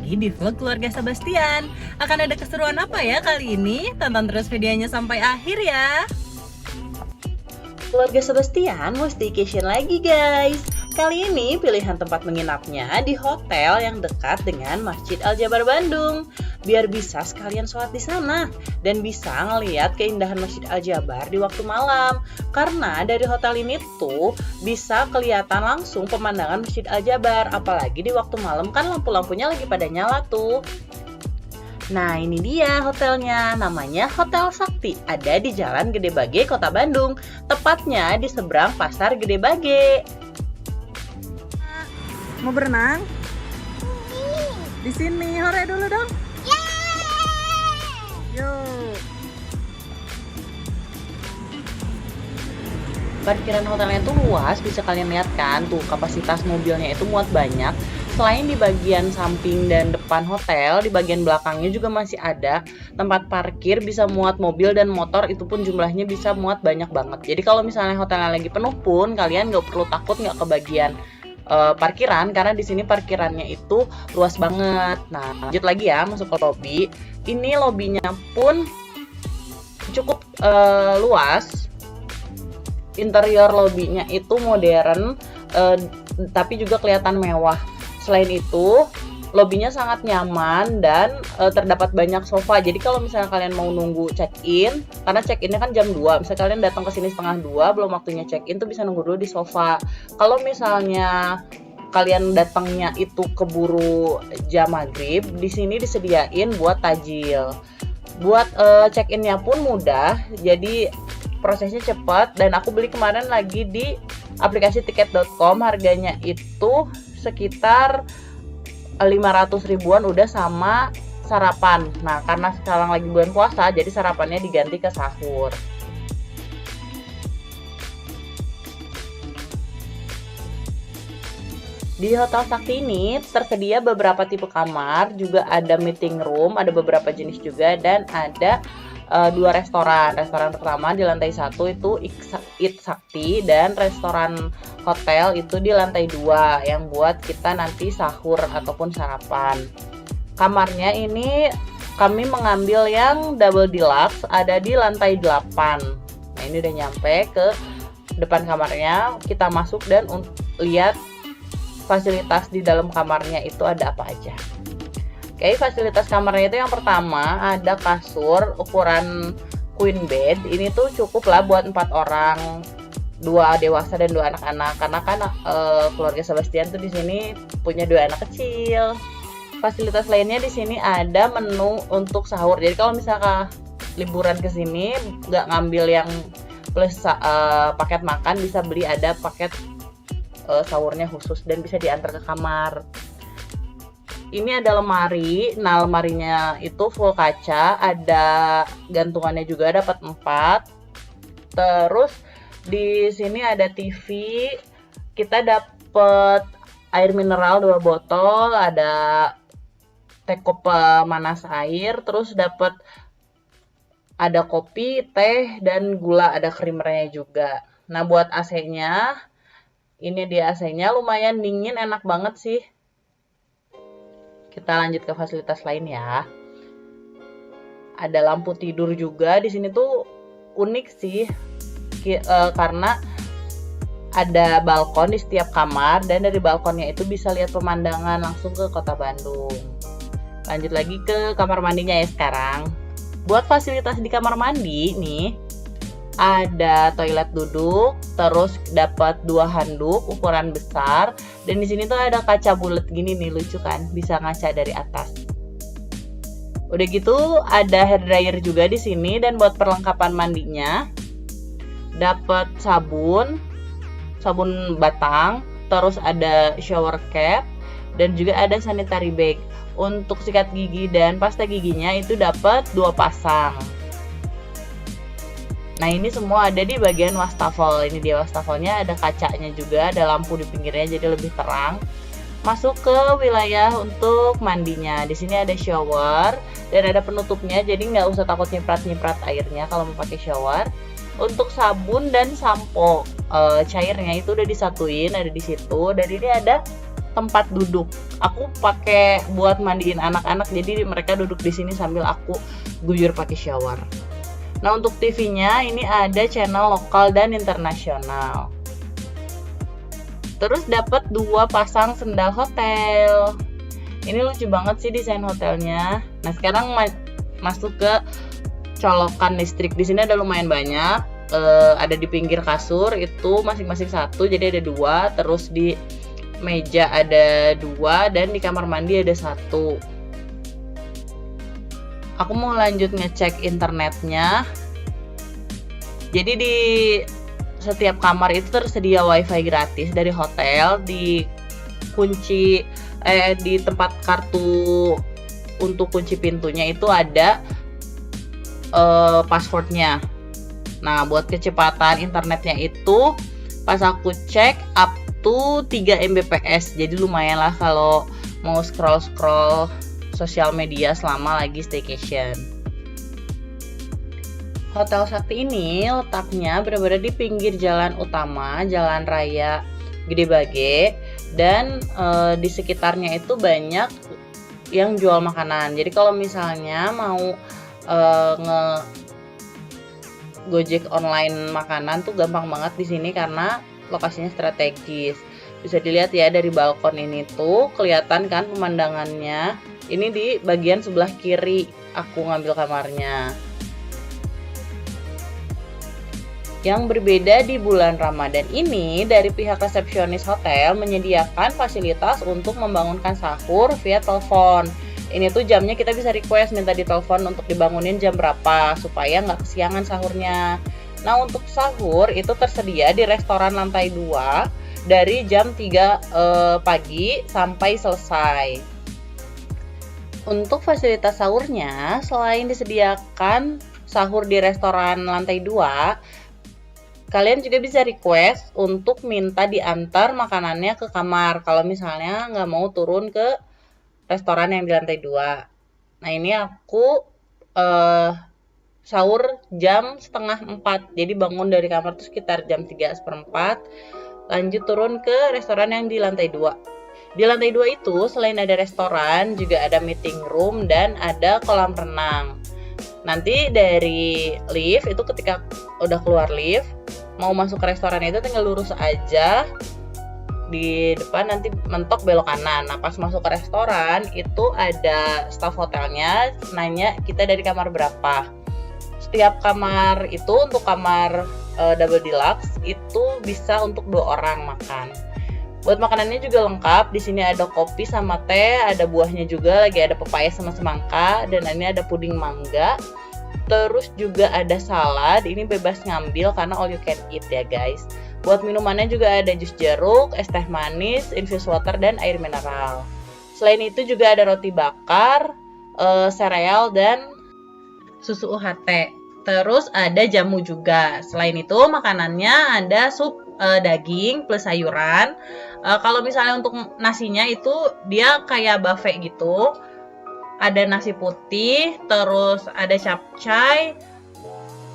lagi di vlog keluarga Sebastian. Akan ada keseruan apa ya kali ini? Tonton terus videonya sampai akhir ya. Keluarga Sebastian mau staycation lagi guys. Kali ini pilihan tempat menginapnya di hotel yang dekat dengan Masjid Al Jabar Bandung. Biar bisa sekalian sholat di sana dan bisa ngeliat keindahan Masjid Al Jabar di waktu malam. Karena dari hotel ini tuh bisa kelihatan langsung pemandangan Masjid Al Jabar. Apalagi di waktu malam kan lampu-lampunya lagi pada nyala tuh. Nah ini dia hotelnya, namanya Hotel Sakti. Ada di Jalan Gede Bage, Kota Bandung. Tepatnya di seberang Pasar Gede Bage. Mau berenang? Di sini, hore dulu dong. Yuk. Parkiran hotelnya itu luas, bisa kalian lihat kan tuh kapasitas mobilnya itu muat banyak. Selain di bagian samping dan depan hotel, di bagian belakangnya juga masih ada tempat parkir bisa muat mobil dan motor, itu pun jumlahnya bisa muat banyak banget. Jadi kalau misalnya hotelnya lagi penuh pun kalian nggak perlu takut nggak kebagian parkiran, karena di sini parkirannya itu luas banget. Nah lanjut lagi ya, masuk ke lobby. Ini lobbynya pun cukup luas. Interior lobbynya itu modern, tapi juga kelihatan mewah. Selain itu, lobbynya sangat nyaman dan terdapat banyak sofa. Jadi kalau misalnya kalian mau nunggu check-in, karena check-innya kan jam 2, misalnya kalian datang ke sini setengah 2, belum waktunya check-in tuh bisa nunggu dulu di sofa. Kalau misalnya kalian datangnya itu keburu jam maghrib, di sini disediain buat tajil. Buat check-innya pun mudah, jadi prosesnya cepat. Dan aku beli kemarin lagi di aplikasi tiket.com, harganya itu sekitar 500 ribuan udah sama sarapan. Nah karena sekarang lagi bulan puasa, jadi sarapannya diganti ke sahur. Di Hotel Sakti ini tersedia beberapa tipe kamar, juga ada meeting room, ada beberapa jenis juga, dan ada 2 restoran. Restoran pertama di lantai 1 itu Eat Sakti, dan restoran hotel itu di lantai 2 yang buat kita nanti sahur ataupun sarapan. Kamarnya ini kami mengambil yang double deluxe, ada di lantai 8. Nah ini udah nyampe ke depan kamarnya, kita masuk dan lihat fasilitas di dalam kamarnya itu ada apa aja. Oke, fasilitas kamarnya itu yang pertama ada kasur ukuran queen bed. Ini tuh cukup lah buat 4 orang, 2 dewasa dan 2 anak-anak. Karena kan keluarga Sebastian tuh di sini punya 2 anak kecil. Fasilitas lainnya di sini ada menu untuk sahur. Jadi kalau misalkan liburan ke sini nggak ngambil yang plus paket makan, bisa beli ada paket sahurnya khusus dan bisa diantar ke kamar. Ini ada lemari. Nah lemarinya itu full kaca, ada gantungannya juga, dapat 4. Terus di sini ada TV, kita dapat air mineral 2 botol, ada teko pemanas air, terus dapat ada kopi, teh, dan gula, ada creamernya juga. Nah buat AC-nya, ini dia AC-nya lumayan dingin, enak banget sih. Kita lanjut ke fasilitas lain ya. Ada lampu tidur juga di sini tuh unik sih, karena ada balkon di setiap kamar dan dari balkonnya itu bisa lihat pemandangan langsung ke Kota Bandung. Lanjut lagi ke kamar mandinya ya sekarang. Buat fasilitas di kamar mandi nih, ada toilet duduk, terus dapat 2 handuk ukuran besar, dan di sini tuh ada kaca bulat gini nih, lucu kan, bisa ngaca dari atas. Udah gitu ada hair dryer juga di sini, dan buat perlengkapan mandinya dapat sabun batang, terus ada shower cap, dan juga ada sanitary bag. Untuk sikat gigi dan pasta giginya itu dapat 2 pasang. Nah ini semua ada di bagian wastafel. Ini dia wastafelnya, ada kacanya juga, ada lampu di pinggirnya jadi lebih terang. Masuk ke wilayah untuk mandinya. Di sini ada shower dan ada penutupnya, jadi nggak usah takut nyiprat airnya kalau mau pakai shower. Untuk sabun dan sampo cairnya itu udah disatuin, ada di situ. Dan ini ada tempat duduk. Aku pakai buat mandiin anak-anak, jadi mereka duduk di sini sambil aku guyur pakai shower. Nah, untuk TV-nya ini ada channel lokal dan internasional. Terus dapat 2 pasang sendal hotel. Ini lucu banget sih desain hotelnya. Nah, sekarang masuk ke colokan listrik. Di sini ada lumayan banyak. Ada di pinggir kasur itu masing-masing 1, jadi ada 2. Terus di meja ada 2 dan di kamar mandi ada 1. Aku mau lanjut ngecek internetnya. Jadi di setiap kamar itu tersedia wifi gratis dari hotel. Di kunci di tempat kartu untuk kunci pintunya itu ada passwordnya. Nah, buat kecepatan internetnya itu pas aku cek up to 3 Mbps. Jadi lumayan lah kalau mau scroll sosial media selama lagi staycation. Hotel Sakti ini letaknya benar-benar di pinggir jalan utama, jalan raya Gede Bage, dan di sekitarnya itu banyak yang jual makanan. Jadi kalau misalnya mau Gojek online makanan tuh gampang banget di sini karena lokasinya strategis. Bisa dilihat ya dari balkon ini tuh kelihatan kan pemandangannya. Ini di bagian sebelah kiri aku ngambil kamarnya. Yang berbeda di bulan Ramadan ini, dari pihak resepsionis hotel menyediakan fasilitas untuk membangunkan sahur via telepon. Ini tuh jamnya kita bisa request minta ditelepon untuk dibangunin jam berapa supaya nggak kesiangan sahurnya. Nah, untuk sahur itu tersedia di restoran lantai 2 dari jam 3 pagi sampai selesai. Untuk fasilitas sahurnya, selain disediakan sahur di restoran lantai 2, kalian juga bisa request untuk minta diantar makanannya ke kamar kalau misalnya nggak mau turun ke restoran yang di lantai 2. Nah, ini aku sahur jam setengah 4. Jadi bangun dari kamar tuh sekitar jam 3:15. Lanjut turun ke restoran yang di lantai 2. Di lantai 2 itu selain ada restoran, juga ada meeting room dan ada kolam renang. Nanti dari lift itu ketika udah keluar lift, mau masuk ke restoran itu tinggal lurus aja. Di depan nanti mentok belok kanan. Nah, pas masuk ke restoran itu ada staff hotelnya nanya kita dari kamar berapa. Setiap kamar itu untuk kamar double deluxe itu bisa untuk 2 orang makan. Buat makanannya juga lengkap. Di sini ada kopi sama teh, ada buahnya juga, lagi ada pepaya sama semangka, dan ini ada puding mangga. Terus juga ada salad. Ini bebas ngambil karena all you can eat ya guys. Buat minumannya juga ada jus jeruk, es teh manis, infused water, dan air mineral. Selain itu juga ada roti bakar, sereal, dan susu UHT. Terus ada jamu juga. Selain itu makanannya ada sup daging plus sayuran. Kalau misalnya untuk nasinya itu dia kayak buffet gitu. Ada nasi putih, terus ada capcay.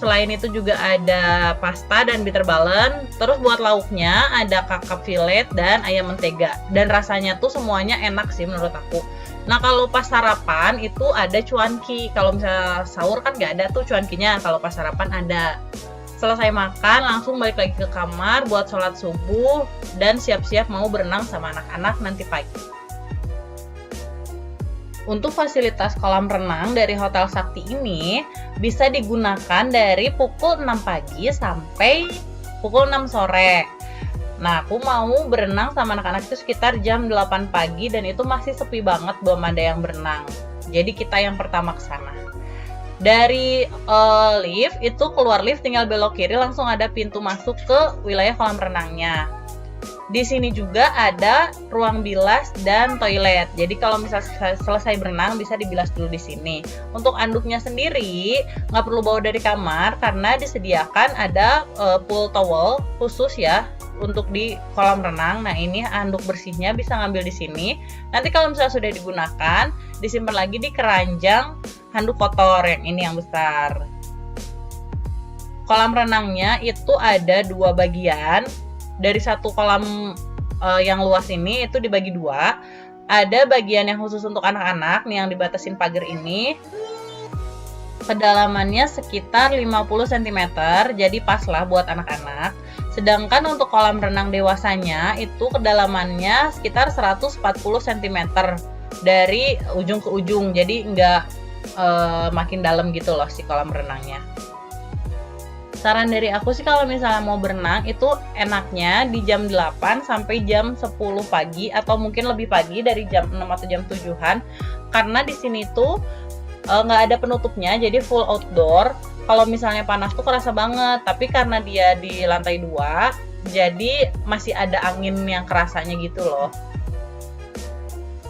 Selain itu juga ada pasta dan bitter balance. Terus buat lauknya ada kakap filet dan ayam mentega. Dan rasanya tuh semuanya enak sih menurut aku. Nah, kalau pas sarapan itu ada cuanki. Kalau misalnya sahur kan nggak ada tuh cuankinya. Kalau pas sarapan ada. Selesai makan langsung balik lagi ke kamar buat sholat subuh dan siap-siap mau berenang sama anak-anak nanti pagi. Untuk fasilitas kolam renang dari Hotel Sakti ini bisa digunakan dari pukul 6 pagi sampai pukul 6 sore. Nah, aku mau berenang sama anak-anak itu sekitar jam 8 pagi dan itu masih sepi banget, belum ada yang berenang. Jadi kita yang pertama ke sana. Dari lift itu keluar lift tinggal belok kiri langsung ada pintu masuk ke wilayah kolam renangnya. Di sini juga ada ruang bilas dan toilet. Jadi kalau misalnya selesai berenang bisa dibilas dulu di sini. Untuk anduknya sendiri nggak perlu bawa dari kamar karena disediakan ada pool towel khusus ya untuk di kolam renang. Nah, ini anduk bersihnya bisa ngambil di sini. Nanti kalau misalnya sudah digunakan, disimpan lagi di keranjang handuk kotor yang ini yang besar. Kolam renangnya itu ada 2 bagian. Dari satu kolam yang luas ini itu dibagi dua. Ada bagian yang khusus untuk anak-anak nih yang dibatasin pagar ini. Kedalamannya sekitar 50 cm, jadi pas lah buat anak-anak. Sedangkan untuk kolam renang dewasanya itu kedalamannya sekitar 140 cm dari ujung ke ujung, jadi nggak makin dalam gitu loh si kolam renangnya. Saran dari aku sih kalau misalnya mau berenang itu enaknya di jam 8 sampai jam 10 pagi atau mungkin lebih pagi dari jam 6 atau jam 7-an, karena di sini tuh nggak ada penutupnya, jadi full outdoor. Kalau misalnya panas tuh kerasa banget, tapi karena dia di lantai 2 jadi masih ada angin yang kerasanya gitu loh.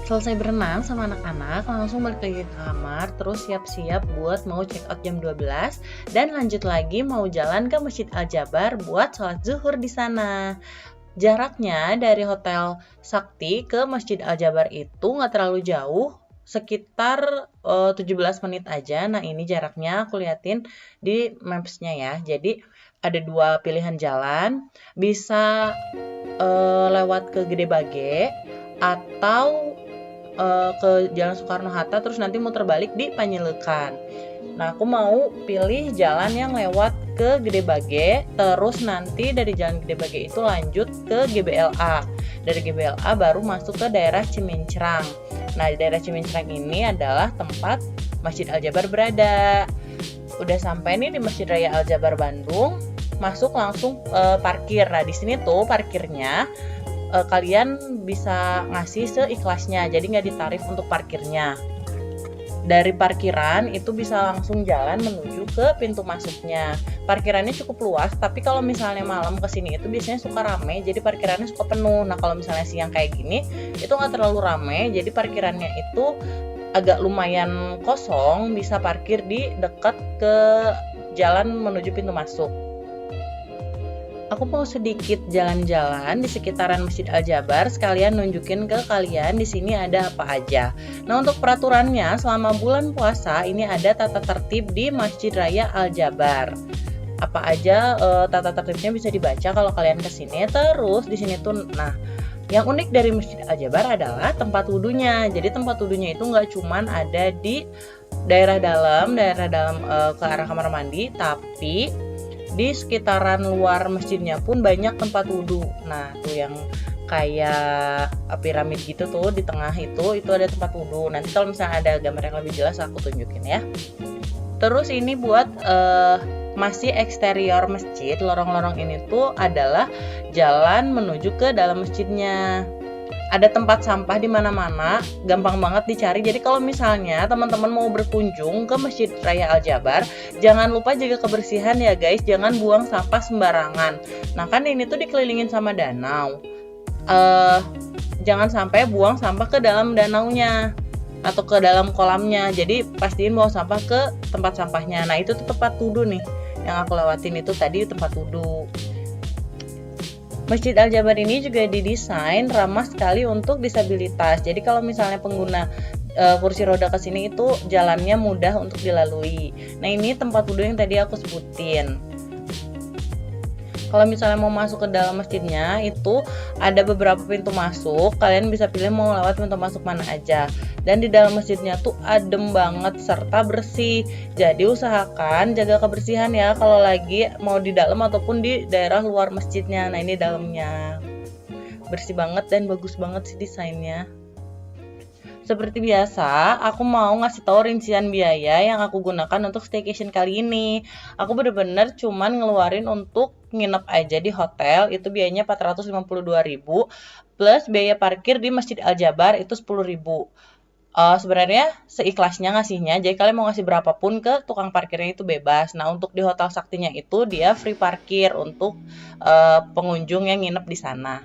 Selesai berenang sama anak-anak, langsung balik lagi ke kamar, terus siap-siap buat mau check out jam 12 dan lanjut lagi mau jalan ke Masjid Al-Jabar buat sholat zuhur di sana. Jaraknya dari Hotel Sakti ke Masjid Al-Jabar itu nggak terlalu jauh, sekitar 17 menit aja. Nah ini jaraknya aku liatin di maps-nya ya. Jadi ada dua pilihan jalan, bisa lewat ke Gede Bage atau ke Jalan Soekarno-Hatta terus nanti muter balik di Panjelekan. Nah aku mau pilih jalan yang lewat ke Gede Bage, terus nanti dari Jalan Gede Bage itu lanjut ke GBLA. Dari GBLA baru masuk ke daerah Cimincrang. Nah di daerah Cimincrang ini adalah tempat Masjid Al-Jabar berada. Udah sampai nih di Masjid Raya Al-Jabar Bandung, masuk langsung parkir. Nah di sini tuh parkirnya kalian bisa ngasih seikhlasnya, jadi nggak ditarif untuk parkirnya. Dari parkiran itu bisa langsung jalan menuju ke pintu masuknya. Parkirannya cukup luas, tapi kalau misalnya malam kesini itu biasanya suka rame, jadi parkirannya suka penuh. Nah kalau misalnya siang kayak gini itu nggak terlalu rame, jadi parkirannya itu agak lumayan kosong, bisa parkir di dekat ke jalan menuju pintu masuk. Aku mau sedikit jalan-jalan di sekitaran Masjid Al-Jabar, sekalian nunjukin ke kalian di sini ada apa aja. Nah, untuk peraturannya selama bulan puasa ini ada tata tertib di Masjid Raya Al-Jabar. Apa aja tata tertibnya bisa dibaca kalau kalian kesini. Terus di sini tuh, nah, yang unik dari Masjid Al-Jabar adalah tempat wudhunya. Jadi tempat wudhunya itu nggak cuman ada di daerah dalam ke arah kamar mandi, tapi di sekitaran luar masjidnya pun banyak tempat wudhu. Nah tuh yang kayak piramid gitu tuh di tengah itu ada tempat wudhu. Nanti kalau misalnya ada gambar yang lebih jelas aku tunjukin ya. Terus ini buat masih eksterior masjid, lorong-lorong ini tuh adalah jalan menuju ke dalam masjidnya. Ada tempat sampah di mana-mana, gampang banget dicari. Jadi kalau misalnya teman-teman mau berkunjung ke Masjid Raya Al-Jabar, jangan lupa jaga kebersihan ya guys, jangan buang sampah sembarangan. Nah kan ini tuh dikelilingin sama danau. Jangan sampai buang sampah ke dalam danaunya atau ke dalam kolamnya. Jadi pastiin buang sampah ke tempat sampahnya. Nah itu tuh tempat wudhu nih, yang aku lewatin itu tadi tempat wudhu. Masjid Al-Jabar ini juga didesain ramah sekali untuk disabilitas. Jadi kalau misalnya pengguna kursi roda kesini itu jalannya mudah untuk dilalui. Nah ini tempat wudhu yang tadi aku sebutin. Kalau misalnya mau masuk ke dalam masjidnya itu ada beberapa pintu masuk. Kalian bisa pilih mau lewat pintu masuk mana aja. Dan di dalam masjidnya tuh adem banget serta bersih. Jadi usahakan jaga kebersihan ya kalau lagi mau di dalam ataupun di daerah luar masjidnya. Nah ini dalamnya bersih banget dan bagus banget sih desainnya. Seperti biasa, aku mau ngasih tahu rincian biaya yang aku gunakan untuk staycation kali ini. Aku bener-bener cuman ngeluarin untuk nginep aja di hotel, itu biayanya 452.000 plus biaya parkir di Masjid Al-Jabar itu 10.000. Sebenarnya seikhlasnya ngasihnya, jadi kalian mau ngasih berapapun ke tukang parkirnya itu bebas. Nah untuk di Hotel Saktinya itu dia free parkir untuk pengunjung yang nginep di sana.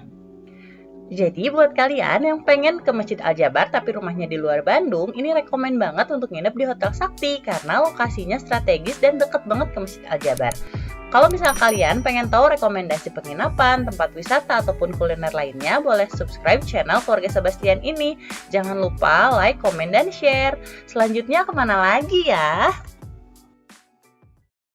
Jadi buat kalian yang pengen ke Masjid Al-Jabar tapi rumahnya di luar Bandung, ini rekomen banget untuk nginep di Hotel Sakti karena lokasinya strategis dan deket banget ke Masjid Al-Jabar. Kalau misal kalian pengen tahu rekomendasi penginapan, tempat wisata ataupun kuliner lainnya, boleh subscribe channel Keluarga Sebastian ini. Jangan lupa like, komen, dan share. Selanjutnya kemana lagi ya?